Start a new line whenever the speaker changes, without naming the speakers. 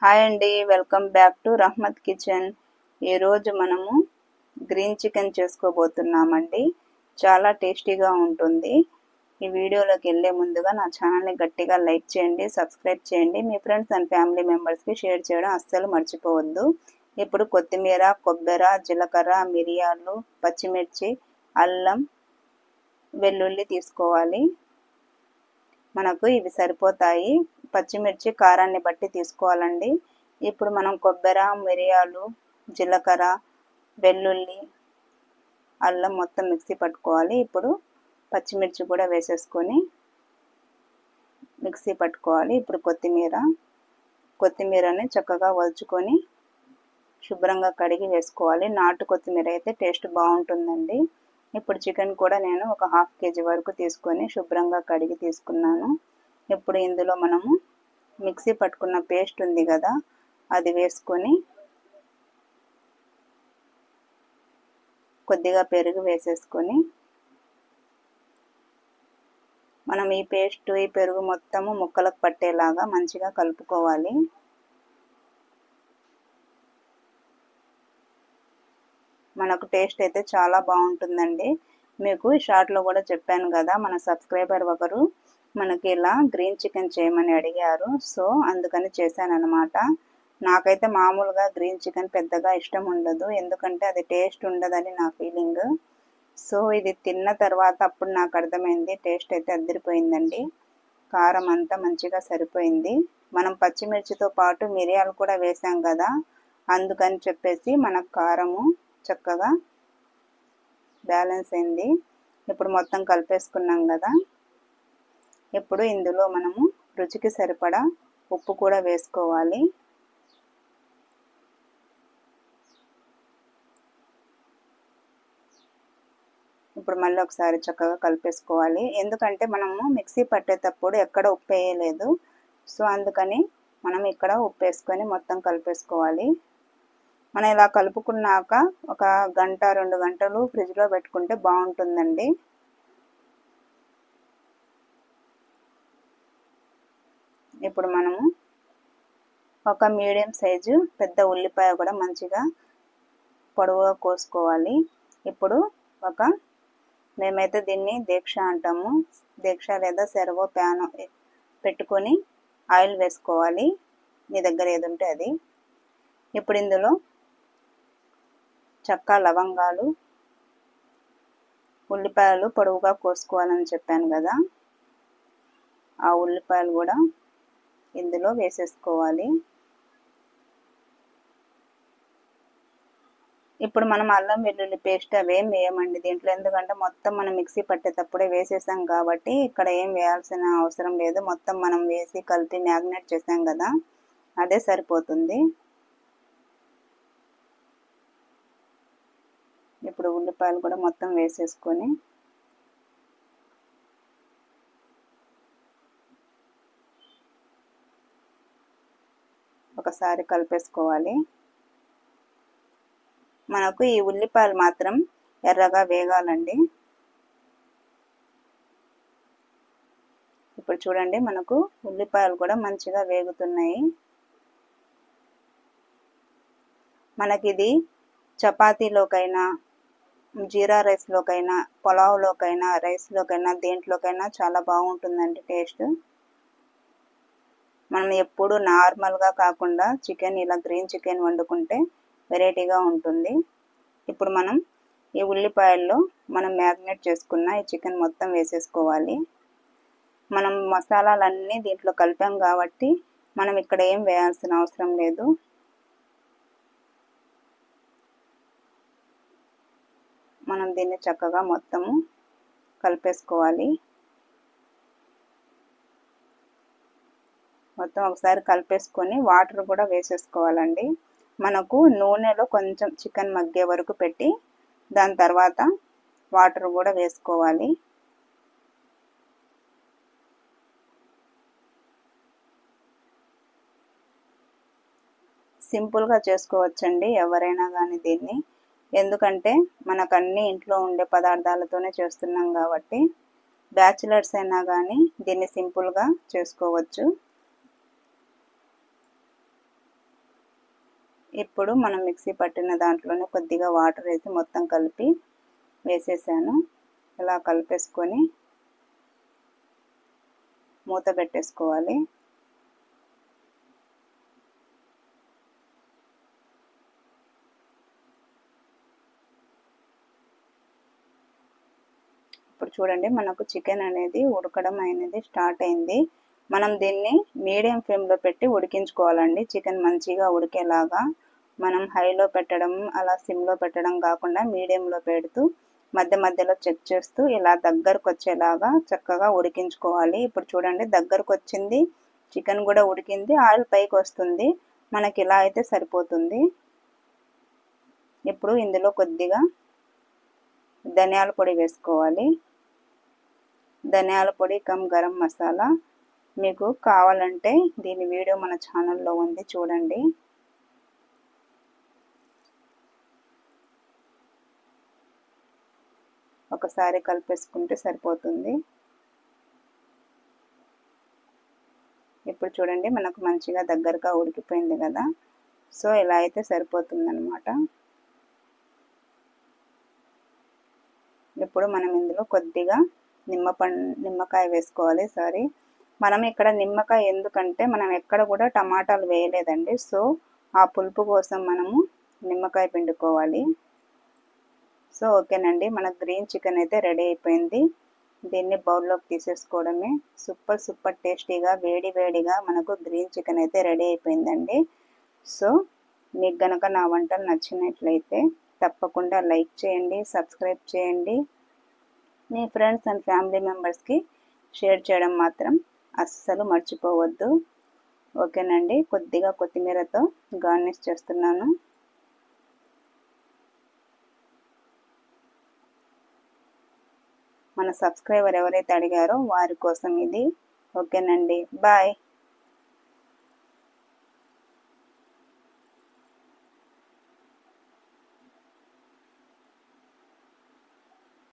Hi అండి, welcome back to Rahmat kitchen. ఈరోజు మనము గ్రీన్ చికెన్ చేసుకోబోతున్నామండి. చాలా టేస్టీగా ఉంటుంది. ఈ వీడియోలోకి వెళ్ళే ముందుగా నా ఛానల్ని గట్టిగా లైక్ చేయండి, సబ్స్క్రైబ్ చేయండి. మీ ఫ్రెండ్స్ అండ్ ఫ్యామిలీ మెంబర్స్కి షేర్ చేయడం అస్సలు మర్చిపోవద్దు. ఇప్పుడు కొత్తిమీర, కొబ్బరి, జీలకర్ర, మిరియాలు, పచ్చిమిర్చి, అల్లం, వెల్లుల్లి తీసుకోవాలి. మనకు ఇవి సరిపోతాయి. పచ్చిమిర్చి కారాన్ని బట్టి తీసుకోవాలండి. ఇప్పుడు మనం కొబ్బరి, మిరియాలు, జీలకర్ర, వెల్లుల్లి, అల్లం మొత్తం మిక్సీ పట్టుకోవాలి. ఇప్పుడు పచ్చిమిర్చి కూడా వేసేసుకొని మిక్సీ పట్టుకోవాలి. ఇప్పుడు కొత్తిమీరని చక్కగా వలుచుకొని శుభ్రంగా కడిగి వేసుకోవాలి. నాటు కొత్తిమీర అయితే టేస్ట్ బాగుంటుందండి. ఇప్పుడు చికెన్ కూడా నేను ఒక హాఫ్ కేజీ వరకు తీసుకొని శుభ్రంగా కడిగి తీసుకున్నాను. ఇప్పుడు ఇందులో మనము మిక్సీ పట్టుకున్న పేస్ట్ ఉంది కదా, అది వేసుకొని కొద్దిగా పెరుగు వేసేసుకొని మనం ఈ పేస్ట్, ఈ పెరుగు మొత్తము ముక్కలకు పట్టేలాగా మంచిగా కలుపుకోవాలి. మనకు టేస్ట్ అయితే చాలా బాగుంటుందండి. మీకు షార్ట్లో కూడా చెప్పాను కదా, మన సబ్స్క్రైబర్ ఒకరు మనకి ఇలా గ్రీన్ చికెన్ చేయమని అడిగారు. సో అందుకని చేశాను అనమాట. నాకైతే మామూలుగా గ్రీన్ చికెన్ పెద్దగా ఇష్టం ఉండదు, ఎందుకంటే అది టేస్ట్ ఉండదని నా ఫీలింగ్. సో ఇది తిన్న తర్వాత అప్పుడు నాకు అర్థమైంది, టేస్ట్ అయితే అదిరిపోయిందండి. కారం అంతా మంచిగా సరిపోయింది. మనం పచ్చిమిర్చితో పాటు మిరియాలు కూడా వేసాం కదా, అందుకని చెప్పేసి మనకు కారము చక్కగా బ్యాలెన్స్ అయింది. ఇప్పుడు మొత్తం కలిపేసుకున్నాం కదా, ఇప్పుడు ఇందులో మనము రుచికి సరిపడా ఉప్పు కూడా వేసుకోవాలి. ఇప్పుడు మళ్ళీ ఒకసారి చక్కగా కలిపేసుకోవాలి. ఎందుకంటే మనము మిక్సీ పట్టేటప్పుడు ఎక్కడ ఉప్పు వేయలేదు, సో అందుకని మనం ఇక్కడ ఉప్పు వేసుకొని మొత్తం కలిపేసుకోవాలి. మనం ఇలా కలుపుకున్నాక ఒక గంట 2 గంటలు ఫ్రిడ్జ్లో పెట్టుకుంటే బాగుంటుందండి. ఇప్పుడు మనము ఒక మీడియం సైజు పెద్ద ఉల్లిపాయ కూడా మంచిగా పొడవుగా కోసుకోవాలి. ఇప్పుడు మేమైతే దీన్ని దీక్ష అంటాము, దీక్ష లేదా సెరవో ప్యాన్ పెట్టుకొని ఆయిల్ వేసుకోవాలి. మీ దగ్గర ఏది ఉంటే అది. ఇప్పుడు ఇందులో చెక్క, లవంగాలు, ఉల్లిపాయలు పొడవుగా కోసుకోవాలని చెప్పాను కదా, ఆ ఉల్లిపాయలు కూడా ఇందులో వేసేసుకోవాలి. ఇప్పుడు మనం అల్లం వెల్లుల్లి పేస్ట్ అవేం వేయమండి దీంట్లో, ఎందుకంటే మొత్తం మనం మిక్సీ పట్టేటప్పుడే వేసేసాం కాబట్టి ఇక్కడ ఏం వేయాల్సిన అవసరం లేదు. మొత్తం మనం వేసి కలిపి మ్యాగ్నేట్ చేసాం కదా, అదే సరిపోతుంది. ఇప్పుడు ఉల్లిపాయలు కూడా మొత్తం వేసేసుకొని ఒకసారి కలిపేసుకోవాలి. మనకు ఈ ఉల్లిపాయలు మాత్రం ఎర్రగా వేగాలండి. ఇప్పుడు చూడండి, మనకు ఉల్లిపాయలు కూడా మంచిగా వేగుతున్నాయి. మనకి ఇది చపాతీలోకైనా, జీరా రైస్లోకైనా, పులావ్లోకైనా, రైస్లోకైనా, దేంట్లోకైనా చాలా బాగుంటుందండి టేస్ట్. మనం ఎప్పుడు నార్మల్గా కాకుండా చికెన్ ఇలా గ్రీన్ చికెన్ వండుకుంటే వెరైటీగా ఉంటుంది. ఇప్పుడు మనం ఈ ఉల్లిపాయల్లో మనం మ్యాగ్నేట్ చేసుకున్న ఈ చికెన్ మొత్తం వేసేసుకోవాలి. మనం మసాలాలన్నీ దీంట్లో కలిపాం కాబట్టి మనం ఇక్కడ ఏం వేయాల్సిన అవసరం లేదు. మనం దీన్ని చక్కగా మొత్తము కలిపేసుకోవాలి. మొత్తం ఒకసారి కలిపేసుకొని వాటర్ కూడా వేసేసుకోవాలండి. మనకు నూనెలో కొంచెం చికెన్ మగ్గే వరకు పెట్టి దాని తర్వాత వాటర్ కూడా వేసుకోవాలి. సింపుల్గా చేసుకోవచ్చండి ఎవరైనా కానీ దీన్ని, ఎందుకంటే మనకు అన్నీ ఇంట్లో ఉండే పదార్థాలతోనే చేస్తున్నాం కాబట్టి బ్యాచిలర్స్ అయినా కానీ దీన్ని సింపుల్గా చేసుకోవచ్చు. ఇప్పుడు మనం మిక్సీ పట్టిన దాంట్లోనే కొద్దిగా వాటర్ వేసి మొత్తం కలిపి వేసేసాను. ఇలా కలిపేసుకొని మూత పెట్టేసుకోవాలి. ఇప్పుడు చూడండి మనకు చికెన్ అనేది ఉడకడం అనేది స్టార్ట్ అయింది. మనం దీన్ని మీడియం ఫ్లేమ్లో పెట్టి ఉడికించుకోవాలండి. చికెన్ మంచిగా ఉడికేలాగా మనం హైలో పెట్టడం అలా సిమ్లో పెట్టడం కాకుండా మీడియంలో పెడుతూ మధ్య మధ్యలో చెక్ చేస్తూ ఇలా దగ్గరకు వచ్చేలాగా చక్కగా ఉడికించుకోవాలి. ఇప్పుడు చూడండి దగ్గరకు వచ్చింది, చికెన్ కూడా ఉడికింది, ఆయిల్ పైకి వస్తుంది. మనకి ఇలా అయితే సరిపోతుంది. ఇప్పుడు ఇందులో కొద్దిగా ధనియాల పొడి వేసుకోవాలి. ధనియాల పొడి కమ్ గరం మసాలా. మీకు కావాలంటే దీని వీడియో మన ఛానల్లో ఉంది, చూడండి. ఒకసారి కలిపేసుకుంటే సరిపోతుంది. ఇప్పుడు చూడండి మనకు మంచిగా దగ్గరగా ఉడికిపోయింది కదా. సో ఇలా అయితే సరిపోతుందన్నమాట. ఇప్పుడు మనం ఇందులో కొద్దిగా నిమ్మకాయ వేసుకోవాలి. మనం ఇక్కడ నిమ్మకాయ ఎందుకంటే మనం ఎక్కడ కూడా టమాటాలు వేయలేదండి. సో ఆ పులుపు కోసం మనము నిమ్మకాయ పిండుకోవాలి. సో ఓకేనండి, మన గ్రీన్ చికెన్ అయితే రెడీ అయిపోయింది. దీన్ని బౌల్లోకి తీసేసుకోవడమే. సూపర్ టేస్టీగా వేడి వేడిగా మనకు గ్రీన్ చికెన్ అయితే రెడీ అయిపోయిందండి. సో మీకు గనక నా వంటలు నచ్చినట్లయితే తప్పకుండా లైక్ చేయండి, సబ్స్క్రైబ్ చేయండి. మీ ఫ్రెండ్స్ అండ్ ఫ్యామిలీ మెంబర్స్కి షేర్ చేయడం మాత్రం అస్సలు మర్చిపోవద్దు. ఓకేనండి, కొద్దిగా కొత్తిమీరతో గార్నిష్ చేస్తున్నాను. మన సబ్స్క్రైబర్ ఎవరైతే అడిగారో వారి కోసం ఇది. ఓకేనండి, బాయ్.